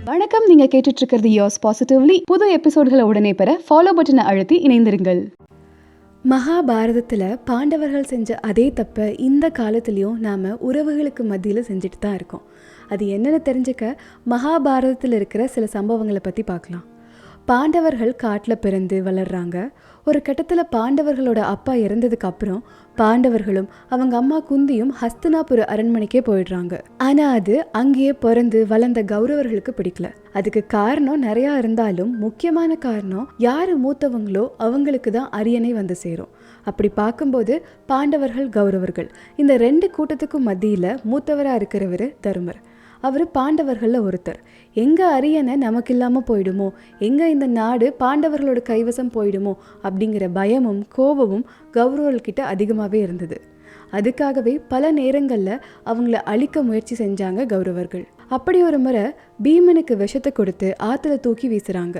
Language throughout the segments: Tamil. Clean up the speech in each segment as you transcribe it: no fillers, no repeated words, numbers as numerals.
வணக்கம். நீங்க கேட்டுட்டு இருக்கிறது யோர்ஸ் பாசிட்டிவ்லி. புது எபிசோட்களை உடனே பெற ஃபாலோ பட்டனை அழுத்தி இணைந்திருங்கள். மகாபாரதத்தில் பாண்டவர்கள் செஞ்ச அதே தப்பை இந்த காலத்துலேயும் நாம் உறவுகளுக்கு மத்தியில் செஞ்சுட்டு தான் இருக்கோம். அது என்னென்னு தெரிஞ்சுக்க மகாபாரதத்தில் இருக்கிற சில சம்பவங்களை பற்றி பார்க்கலாம். பாண்டவர்கள் காட்டில் பிறந்து வளர்றாங்க. ஒரு கட்டத்தில் பாண்டவர்களோட அப்பா இறந்ததுக்கு அப்புறம் பாண்டவர்களும் அவங்க அம்மா குந்தியும் ஹஸ்தினாபுர அரண்மனைக்கே போயிடுறாங்க. ஆனால் அது அங்கேயே பிறந்து வளர்ந்த கௌரவர்களுக்கு பிடிக்கல. அதுக்கு காரணம் நிறையா இருந்தாலும் முக்கியமான காரணம் யார் மூத்தவங்களோ அவங்களுக்கு தான் அரியணை வந்து சேரும். அப்படி பார்க்கும்போது பாண்டவர்கள் கௌரவர்கள் இந்த ரெண்டு கூட்டத்துக்கும் மத்தியில் மூத்தவராக இருக்கிறவர் தருமர். அவர் பாண்டவர்களில் ஒருத்தர். எங்கே அரியணை நமக்கு இல்லாமல் போயிடுமோ, எங்கே இந்த நாடு பாண்டவர்களோட கைவசம் போயிடுமோ அப்படிங்கிற பயமும் கோபமும் கௌரவர்கள்கிட்ட அதிகமாகவே இருந்தது. அதுக்காகவே பல நேரங்களில் அவங்கள அழிக்க முயற்சி செஞ்சாங்க கௌரவர்கள். அப்படி ஒரு முறை பீமனுக்கு விஷத்தை கொடுத்து ஆற்றுல தூக்கி வீசுகிறாங்க.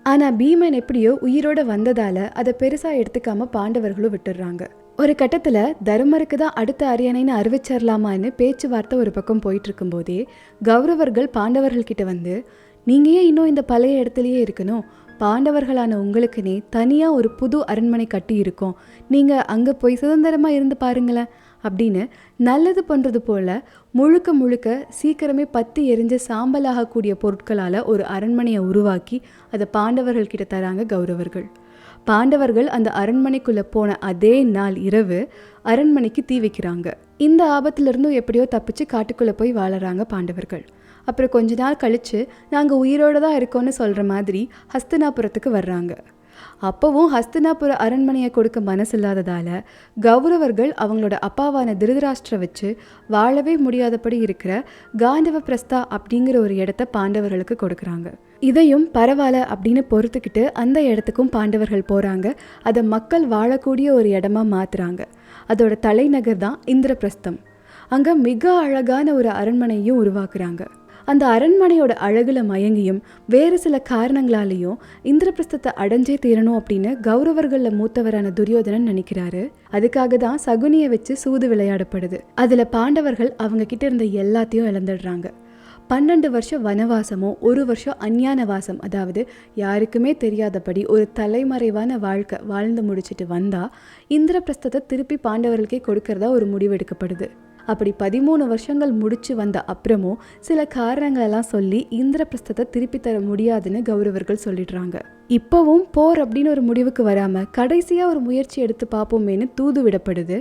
ஆனால் பீமன் எப்படியோ உயிரோடு வந்ததால் அதை பெருசாக எடுத்துக்காம பாண்டவர்களும் விட்டுடுறாங்க. ஒரு கட்டத்தில் தருமருக்கு தான் அடுத்த அரியணைன்னு அறிவிச்சிடலாமான்னு பேச்சுவார்த்தை ஒரு பக்கம் போயிட்டு இருக்கும்போதே கௌரவர்கள் பாண்டவர்கள்கிட்ட வந்து, நீங்கள் ஏன் இன்னும் இந்த பழைய இடத்துலையே இருக்கணும், பாண்டவர்களான உங்களுக்குன்னே தனியாக ஒரு புது அரண்மனை கட்டி இருக்கோம், நீங்கள் அங்கே போய் சுதந்திரமாக இருந்து பாருங்களேன் அப்படின்னு நல்லது பண்ணுறது போல் முழுக்க முழுக்க சீக்கிரமே பற்றி எரிஞ்ச சாம்பலாகக்கூடிய பொருட்களால் ஒரு அரண்மனையை உருவாக்கி அதை பாண்டவர்கள்கிட்ட தராங்க கௌரவர்கள். பாண்டவர்கள் அந்த அரண்மனைக்குள்ளே போன அதே நாள் இரவு அரண்மனைக்கு தீ வைக்கிறாங்க. இந்த ஆபத்திலிருந்தும் எப்படியோ தப்பிச்சு காட்டுக்குள்ளே போய் வாழறாங்க பாண்டவர்கள். அப்புறம் கொஞ்ச நாள் கழித்து நாங்கள் உயிரோடு தான் இருக்கோன்னு சொல்கிற மாதிரி ஹஸ்தினாபுரத்துக்கு வர்றாங்க. அப்போவும் ஹஸ்தினாபுர அரண்மனையை கொடுக்க மனசு இல்லாததால் கௌரவர்கள் அவங்களோட அப்பாவான திருதராஷ்டிர வச்சு வாழவே முடியாதபடி இருக்கிற காண்டவ பிரஸ்தா அப்படிங்கிற ஒரு இடத்த பாண்டவர்களுக்கு கொடுக்குறாங்க. இதையும் பரவாயில்ல அப்படின்னு பொறுத்துக்கிட்டு அந்த இடத்துக்கும் பாண்டவர்கள் போகிறாங்க. அதை மக்கள் வாழக்கூடிய ஒரு இடமா மாற்றுறாங்க. அதோட தலைநகர் தான் இந்திரபிரஸ்தம். அங்கே மிக அழகான ஒரு அரண்மனையும் உருவாக்குறாங்க. அந்த அரண்மனையோட அழகுல மயங்கியும் வேறு சில காரணங்களாலேயும் இந்திரபிரஸ்தத்தை அடைஞ்சே தீரணும் அப்படின்னு கௌரவர்களில் மூத்தவரான துரியோதனன் நினைக்கிறாரு. அதுக்காக தான் சகுனியை வச்சு சூது விளையாடப்படுது. அதில் பாண்டவர்கள் அவங்க கிட்ட இருந்த எல்லாத்தையும் இழந்துடுறாங்க. 12 வருஷம் வனவாசமும் 1 வருஷம் அஞ்ஞானவாசம், அதாவது யாருக்குமே தெரியாதபடி ஒரு தலைமறைவான வாழ்க்கை வாழ்ந்து முடிச்சுட்டு வந்தா இந்திரபிரஸ்தத்தை திருப்பி பாண்டவர்களுக்கே கொடுக்கறதா ஒரு முடிவு எடுக்கப்படுது. அப்படி 13 வருஷங்கள் முடிச்சு வந்த அப்புறமும் சில காரணங்களெல்லாம் சொல்லி இந்திரபிரஸ்தத்தை திருப்பி தர முடியாதுன்னு கௌரவர்கள் சொல்லிடுறாங்க. இப்போவும் போர் அப்படின்னு ஒரு முடிவுக்கு வராமல் கடைசியாக ஒரு முயற்சி எடுத்து பார்ப்போமேனு தூது விடப்படுது.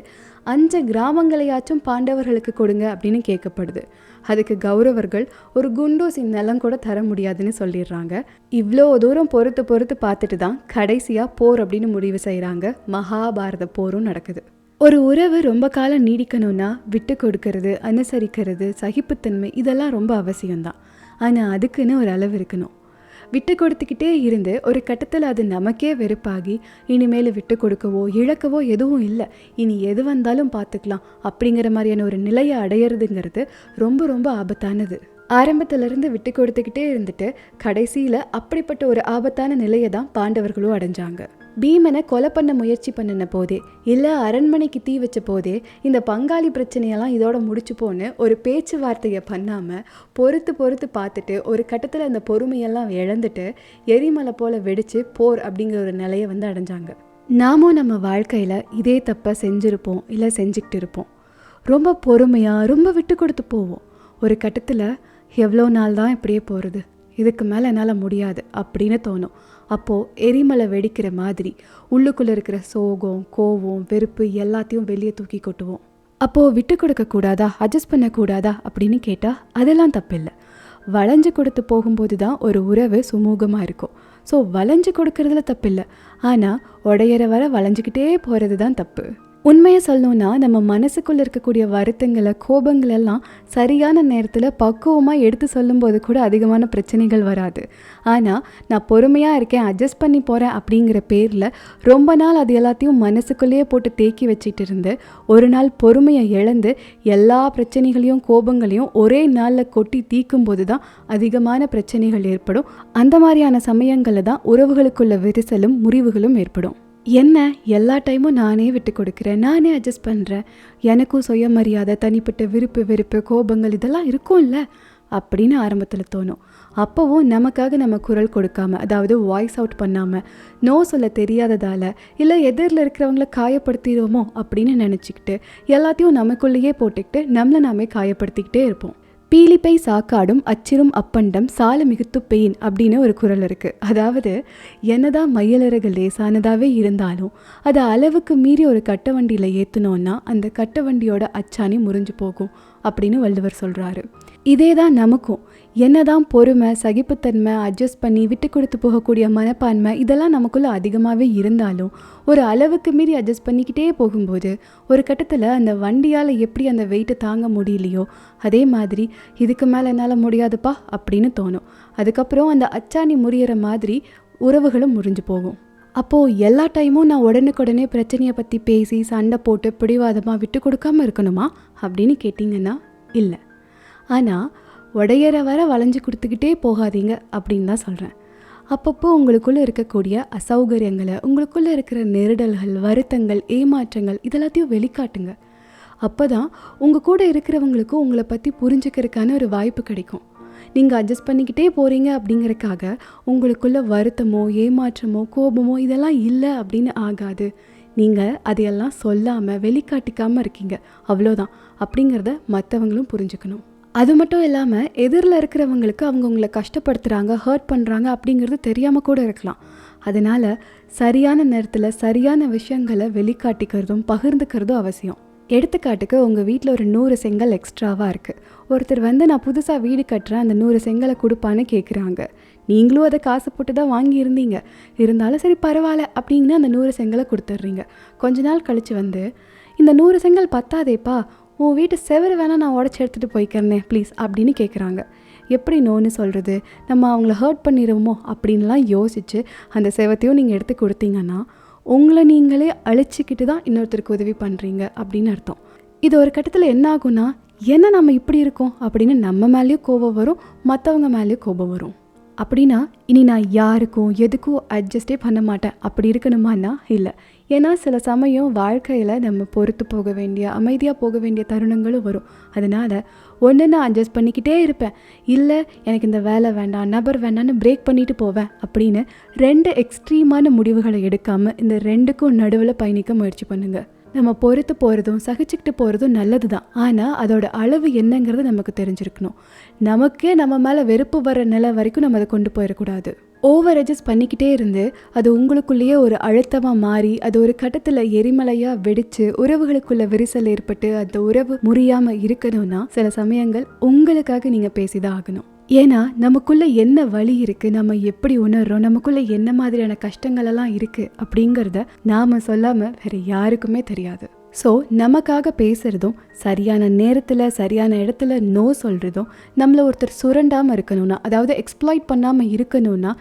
5 கிராமங்களையாச்சும் பாண்டவர்களுக்கு கொடுங்க அப்படின்னு கேட்கப்படுது. அதுக்கு கௌரவர்கள் ஒரு குண்டூசி நிலம் கூட தர முடியாதுன்னு சொல்லிடுறாங்க. இவ்வளோ தூரம் பொறுத்து பார்த்துட்டு தான் கடைசியாக போர் அப்படின்னு முடிவு செய்கிறாங்க. மகாபாரத போரும் நடக்குது. ஒரு உறவு ரொம்ப காலம் நீடிக்கணும்னா விட்டு கொடுக்கறது, அனுசரிக்கிறது, சகிப்புத்தன்மை இதெல்லாம் ரொம்ப அவசியம்தான். ஆனால் அதுக்குன்னு ஒரு அளவு இருக்கணும். விட்டு கொடுத்துக்கிட்டே இருந்து ஒரு கட்டத்தில் அது நமக்கே வெறுப்பாகி இனிமேல் விட்டு கொடுக்கவோ இழக்கவோ எதுவும் இல்லை, இனி எது வந்தாலும் பார்த்துக்கலாம் அப்படிங்கிற மாதிரியான ஒரு நிலையை அடையிறதுங்கிறது ரொம்ப ரொம்ப ஆபத்தானது. ஆரம்பத்திலிருந்து விட்டு கொடுத்துக்கிட்டே இருந்துட்டு கடைசியில் அப்படிப்பட்ட ஒரு ஆபத்தான நிலையை தான் பாண்டவர்களும் அடைஞ்சாங்க. பீமனை கொலை பண்ண முயற்சி பண்ணின போதே, இல்லை அரண்மனைக்கு தீ வச்ச போதே இந்த பங்காளி பிரச்சனையெல்லாம் இதோட முடிச்சு போன்னு ஒரு பேச்சுவார்த்தையை பண்ணாமல் பொறுத்து பார்த்துட்டு ஒரு கட்டத்தில் அந்த பொறுமையெல்லாம் இழந்துட்டு எரிமலை போல் வெடிச்சு போர் அப்படிங்கிற ஒரு நிலையை வந்து அடைஞ்சாங்க. நாமும் நம்ம வாழ்க்கையில் இதே தப்பை செஞ்சுருப்போம், இல்லை செஞ்சுக்கிட்டு இருப்போம். ரொம்ப பொறுமையாக ரொம்ப விட்டு கொடுத்து போவோம். ஒரு கட்டத்தில் எவ்வளோ நாள் தான் இப்படியே போகிறது, இதுக்கு மேலே என்னால் முடியாது அப்படின்னு தோணும். அப்போது எரிமலை வெடிக்கிற மாதிரி உள்ளுக்குள்ளே இருக்கிற சோகம், கோவம், வெறுப்பு எல்லாத்தையும் வெளியே தூக்கி கொட்டுவோம். அப்போது விட்டு கொடுக்கக்கூடாதா, அட்ஜஸ்ட் பண்ணக்கூடாதா அப்படின்னு கேட்டால் அதெல்லாம் தப்பில்லை. வளைஞ்சு கொடுத்து போகும்போது தான் ஒரு உறவு சுமூகமாக இருக்கும். ஸோ வளைஞ்சு கொடுக்கறதுல தப்பில்லை. ஆனால் உடையிற வர வளைஞ்சிக்கிட்டே போகிறது தான் தப்பு. உண்மையை சொல்லணும்னா நம்ம மனசுக்குள்ளே இருக்கக்கூடிய வருத்தங்களை, கோபங்களெல்லாம் சரியான நேரத்தில் பக்குவமாக எடுத்து சொல்லும்போது கூட அதிகமான பிரச்சனைகள் வராது. ஆனால் நான் பொறுமையாக இருக்கேன், அட்ஜஸ்ட் பண்ணி போகிறேன் அப்படிங்கிற பேரில் ரொம்ப நாள் அது எல்லாத்தையும் மனசுக்குள்ளேயே போட்டு தேக்கி வச்சுட்டு இருந்து ஒரு நாள் பொறுமையை இழந்து எல்லா பிரச்சனைகளையும் கோபங்களையும் ஒரே நாளில் கொட்டி தீக்கும்போது தான் அதிகமான பிரச்சனைகள் ஏற்படும். அந்த மாதிரியான சமயங்களில் தான் உறவுகளுக்குள்ள விரிசலும் முறிவுகளும் ஏற்படும். என்ன எல்லா டைமும் நானே விட்டு கொடுக்குறேன், நானே அட்ஜஸ்ட் பண்ணுறேன், எனக்கும் சுயமரியாதை, தனிப்பட்ட விருப்பு வெறுப்பு, கோபங்கள் இதெல்லாம் இருக்கும்ல அப்படின்னு ஆரம்பத்தில் தோணும். அப்போவும் நமக்காக நம்ம குரல் கொடுக்காம, அதாவது வாய்ஸ் அவுட் பண்ணாமல், நோ சொல்ல தெரியாததால் இல்லை எதிரில் இருக்கிறவங்கள காயப்படுத்திடுவோமோ அப்படின்னு நினச்சிக்கிட்டு எல்லாத்தையும் நமக்குள்ளேயே போட்டுக்கிட்டு நம்மளை நாமே காயப்படுத்திக்கிட்டே இருப்போம். பீலிப்பை சாக்காடும் அச்சிரும் அப்பண்டம் சால மிகுத்து பெயின் அப்படின்னு ஒரு குறள் இருக்குது. அதாவது என்னதான் மயிலறகு லேசானதாகவே இருந்தாலும் அதை அளவுக்கு மீறி ஒரு கட்டை வண்டியில் ஏற்றினோன்னா அந்த கட்டை வண்டியோட அச்சாணி முறிஞ்சு போகும் அப்படின்னு வள்ளுவர் சொல்கிறாரு. இதே தான் நமக்கும். என்னதான் பொறுமை, சகிப்புத்தன்மை, அட்ஜஸ்ட் பண்ணி விட்டு கொடுத்து போகக்கூடிய மனப்பான்மை இதெல்லாம் நமக்குள்ளே அதிகமாகவே இருந்தாலும் ஒரு அளவுக்கு மீறி அட்ஜஸ்ட் பண்ணிக்கிட்டே போகும்போது ஒரு கட்டத்தில் அந்த வண்டியால் எப்படி அந்த வெயிட்டை தாங்க முடியலையோ அதே மாதிரி இதுக்கு மேலே என்னால் முடியாதுப்பா அப்படின்னு தோணும். அதுக்கப்புறம் அந்த அச்சாணி முறியிற மாதிரி உறவுகளும் முறிஞ்சு போகும். அப்போது எல்லா டைமும் நான் உடனுக்குடனே பிரச்சனையை பற்றி பேசி சண்டை போட்டு பிடிவாதமாக விட்டு கொடுக்காமல் இருக்கணுமா அப்படின்னு கேட்டிங்கன்னா இல்லை. ஆனால் உடையிற வர வளைஞ்சு கொடுத்துக்கிட்டே போகாதீங்க அப்படின்னு தான் சொல்கிறேன். அப்பப்போ உங்களுக்குள்ளே இருக்கக்கூடிய அசௌகரியங்களை, உங்களுக்குள்ளே இருக்கிற நெருடல்கள், வருத்தங்கள், ஏமாற்றங்கள் இதெல்லாத்தையும் வெளிக்காட்டுங்க. அப்போ தான் உங்கள் கூட இருக்கிறவங்களுக்கும் உங்களை பற்றி புரிஞ்சுக்கிறதுக்கான ஒரு வாய்ப்பு கிடைக்கும். நீங்கள் அட்ஜஸ்ட் பண்ணிக்கிட்டே போகிறீங்க அப்படிங்கிறக்காக உங்களுக்குள்ள வருத்தமோ ஏமாற்றமோ கோபமோ இதெல்லாம் இல்லை அப்படின்னு ஆகாது. நீங்கள் அதையெல்லாம் சொல்லாமல் வெளிக்காட்டிக்காமல் இருக்கீங்க, அவ்வளோதான் அப்படிங்கிறத மற்றவங்களும் புரிஞ்சுக்கணும். அது மட்டும் இல்லாமல் எதிரில் இருக்கிறவங்களுக்கு அவங்க உங்களை கஷ்டப்படுத்துகிறாங்க, ஹர்ட் பண்ணுறாங்க அப்படிங்கிறது தெரியாமல் கூட இருக்கலாம். அதனால் சரியான நேரத்தில் சரியான விஷயங்களை வெளிக்காட்டிக்கிறதும் பகிர்ந்துக்கிறதும் அவசியம். எடுத்துக்காட்டுக்கு உங்கள் வீட்டில் ஒரு 100 செங்கல் எக்ஸ்ட்ராவாக இருக்குது. ஒருத்தர் வந்து நான் புதுசாக வீடு கட்டுறேன், அந்த 100 செங்கலை கொடுப்பான்னு கேட்குறாங்க. நீங்களும் அதை காசு போட்டு தான் வாங்கியிருந்தீங்க, இருந்தாலும் சரி பரவாயில்ல அப்படின்னு அந்த 100 செங்கலை கொடுத்துட்றீங்க. கொஞ்ச நாள் கழித்து வந்து இந்த 100 செங்கல் பத்தாதேப்பா, உன் வீட்டு செவரு வேணால் நான் உடச்சி எடுத்துகிட்டு போய்க்கிறேனே ப்ளீஸ் அப்படின்னு கேட்குறாங்க. எப்படி நோன்னு சொல்கிறது, நம்ம அவங்கள ஹர்ட் பண்ணிடுவோமோ அப்படின்லாம் யோசித்து அந்த செவத்தையும் நீங்கள் எடுத்து கொடுத்தீங்கன்னா உங்களை நீங்களே அழிச்சிக்கிட்டு தான் இன்னொருத்தருக்கு உதவி பண்ணுறீங்க அப்படின்னு அர்த்தம். இது ஒரு கட்டத்தில் என்ன ஆகும்னா, என்ன நம்ம இப்படி இருக்கோம் அப்படின்னு நம்ம மேலேயும் கோபம் வரும், மற்றவங்க மேலேயும் கோபம் வரும். அப்படின்னா இனி நான் யாருக்கும் எதுக்கும் அட்ஜஸ்டே பண்ண மாட்டேன் அப்படி இருக்கணுமான்னா இல்லை. ஏன்னா சில சமயம் வாழ்க்கையில் நம்ம பொறுத்து போக வேண்டிய, அமைதியாக போக வேண்டிய தருணங்களும் வரும். அதனால் ஒன்று நான் அட்ஜஸ்ட் பண்ணிக்கிட்டே இருப்பேன், இல்லை எனக்கு இந்த வேலை வேண்டாம், நபர் வேண்டான்னு பிரேக் பண்ணிட்டு போவேன் அப்படின்னு 2 எக்ஸ்ட்ரீமான முடிவுகளை எடுக்காமல் இந்த 2க்கும் நடுவில் பயணிக்க முயற்சி பண்ணுங்கள். நம்ம பொறுத்து போகிறதும் சகிச்சுக்கிட்டு போகிறதும் நல்லது தான். ஆனால் அதோட அளவு என்னங்கிறது நமக்கு தெரிஞ்சிருக்கணும். நமக்கே நம்ம மேலே வெறுப்பு வர நிலை வரைக்கும் நம்ம அதை கொண்டு போயிடக்கூடாது. ஓவர் அட்ஜஸ்ட் பண்ணிக்கிட்டே இருந்து அது உங்களுக்குள்ளேயே ஒரு அழுத்தமாக மாறி அது ஒரு கட்டத்தில் எரிமலையாக வெடித்து உறவுகளுக்குள்ள விரிசல் ஏற்பட்டு அந்த உறவு முறியாமல் இருக்கணும்னா சில சமயங்கள் உங்களுக்காக நீங்கள் பேசிதான் ஆகணும். ஏன்னா நமக்குள்ளே என்ன வலி இருக்குது, நம்ம எப்படி உணர்றோம், நமக்குள்ளே என்ன மாதிரியான கஷ்டங்களெல்லாம் இருக்குது அப்படிங்கிறத நாம் சொல்லாமல் வேறு யாருக்குமே தெரியாது. ஸோ நமக்காக பேசுகிறதும் சரியான நேரத்தில் சரியான இடத்துல நோ சொல்கிறதும் நம்மளை ஒருத்தர் சுரண்டாமல் இருக்கணும்னா, அதாவது எக்ஸ்ப்ளாய்ட் பண்ணாமல் இருக்கணும்னா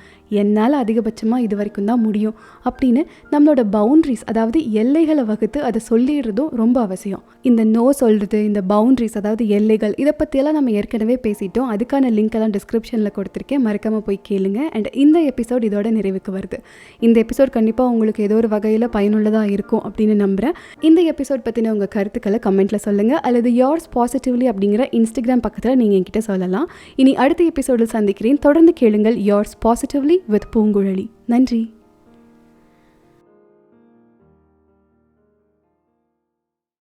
என்னால் அதிகபட்சமாக இது வரைக்கும் தான் முடியும் அப்படின்னு நம்மளோட பவுண்ட்ரிஸ், அதாவது எல்லைகளை வகுத்து அதை சொல்லிடுறதும் ரொம்ப அவசியம். இந்த நோ சொல்கிறது, இந்த பவுண்ட்ரிஸ் அதாவது எல்லைகள், இதை பற்றியெல்லாம் நம்ம ஏற்கனவே பேசிட்டோம். அதுக்கான லிங்க்கெல்லாம் டிஸ்கிரிப்ஷனில் கொடுத்துருக்கேன், மறக்காமல் போய் கேளுங்க. அண்ட் இந்த எபிசோட் இதோட நிறைவுக்கு வருது. இந்த எபிசோட் கண்டிப்பாக உங்களுக்கு ஏதோ ஒரு வகையில் பயனுள்ளதாக இருக்கும் அப்படின்னு நம்புகிறேன். இந்த எபிசோட் பற்றின உங்கள் கருத்துக்களை கமெண்ட்டில் சொல்லுங்கள், அல்லது yours positively அப்படிங்கிற இன்ஸ்டாகிராம் பக்கத்தில் நீங்கள் என்கிட்ட சொல்லலாம். இனி அடுத்த எபிசோடில் சந்திக்கிறேன். தொடர்ந்து கேளுங்கள் yours positively with பூங்குழலி. நன்றி.